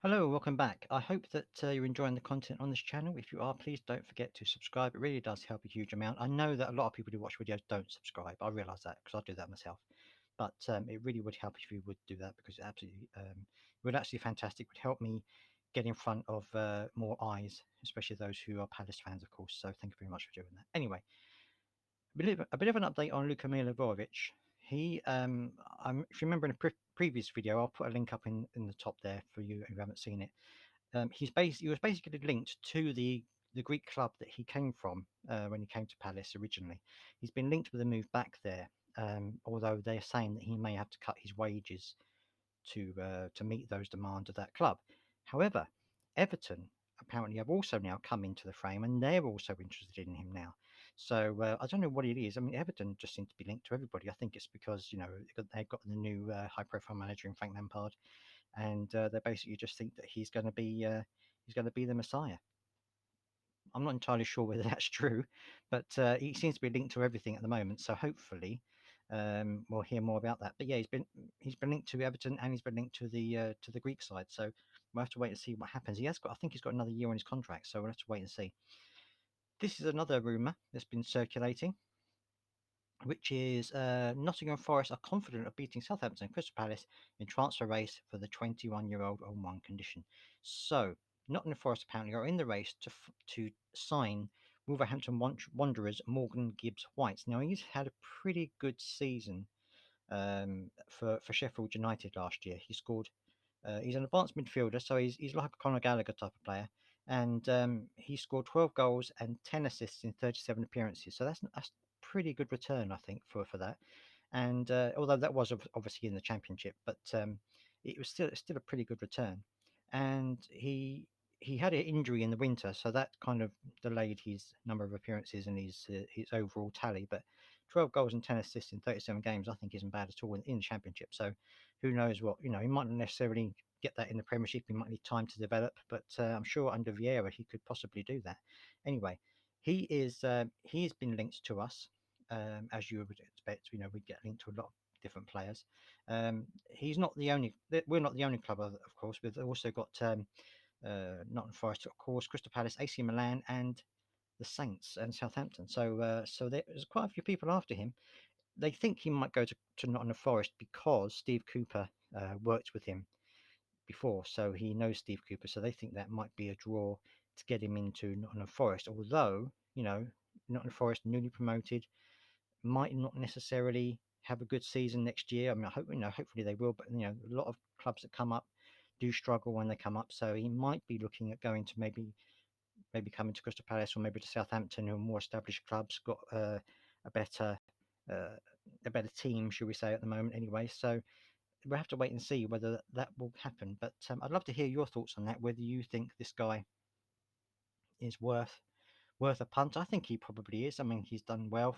Hello, welcome back. I hope that you're enjoying the content on this channel. If you are, please don't forget to subscribe. It really does help a huge amount. I know that a lot of people who watch videos don't subscribe. I realise that because I do that myself. But it really would help if you would do that because it would actually be fantastic. It would help me get in front of more eyes, especially those who are Palace fans, of course. So thank you very much for doing that. Anyway, a bit of an update on Luka Milivojevic. If you remember in a previous video, I'll put a link up in the top there for you who haven't seen it. He was basically linked to the Greek club that he came from when he came to Palace originally. He's been linked with a move back there, although they're saying that he may have to cut his wages to meet those demands of that club. However, Everton apparently have also now come into the frame, and they're also interested in him now. So I don't know what it is. I mean, Everton just seem to be linked to everybody. I think it's because they've got the new high-profile manager in Frank Lampard, and they basically just think that he's going to be the Messiah. I'm not entirely sure whether that's true, but he seems to be linked to everything at the moment. So hopefully, we'll hear more about that. But yeah, he's been linked to Everton and he's been linked to the Greek side. So we'll have to wait and see what happens. I think he's got another year on his contract. So we'll have to wait and see. This is another rumor that's been circulating, which is Nottingham Forest are confident of beating Southampton and Crystal Palace in transfer race for the 21-year-old on one condition. So Nottingham Forest apparently are in the race to sign Wolverhampton Wanderers Morgan Gibbs-White. Now he's had a pretty good season for Sheffield United last year. He scored. He's an advanced midfielder, so he's like a Conor Gallagher type of player, and he scored 12 goals and 10 assists in 37 appearances. So that's pretty good return, I think, for that. And although that was obviously in the championship, but it was still a pretty good return. And he had an injury in the winter, so that kind of delayed his number of appearances and his overall tally. But 12 goals and 10 assists in 37 games, I think, isn't bad at all in the championship. So who knows what he might not necessarily get that in the Premiership. He might need time to develop, but I'm sure under Vieira he could possibly do that. Anyway, he has been linked to us, as you would expect. We get linked to a lot of different players. He's not the only. We're not the only club, of course. We've also got Nottingham Forest, of course, Crystal Palace, AC Milan, and the Saints and Southampton. So there's quite a few people after him. They think he might go to Nottingham Forest because Steve Cooper worked with him before, so he knows Steve Cooper. So they think that might be a draw to get him into Nottingham Forest. Although Nottingham Forest newly promoted might not necessarily have a good season next year. I mean, I hope hopefully they will, but a lot of clubs that come up do struggle when they come up. So he might be looking at going to maybe coming to Crystal Palace or maybe to Southampton, who are more established clubs, got a better uh, a better team, should we say, at the moment. Anyway, so we'll have to wait and see whether that will happen. But I'd love to hear your thoughts on that. Whether you think this guy is worth a punt. I think he probably is. I mean, he's done well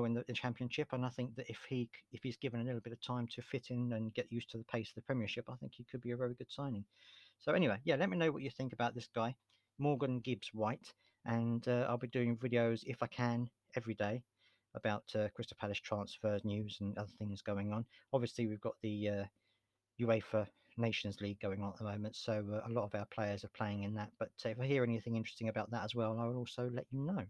in the championship, and I think that if he's given a little bit of time to fit in and get used to the pace of the Premiership, I think he could be a very good signing. So anyway, yeah, let me know what you think about this guy, Morgan Gibbs-White, and I'll be doing videos if I can every day about Crystal Palace transfer news and other things going on. Obviously, we've got the UEFA Nations League going on at the moment, so a lot of our players are playing in that. But if I hear anything interesting about that as well, I will also let you know.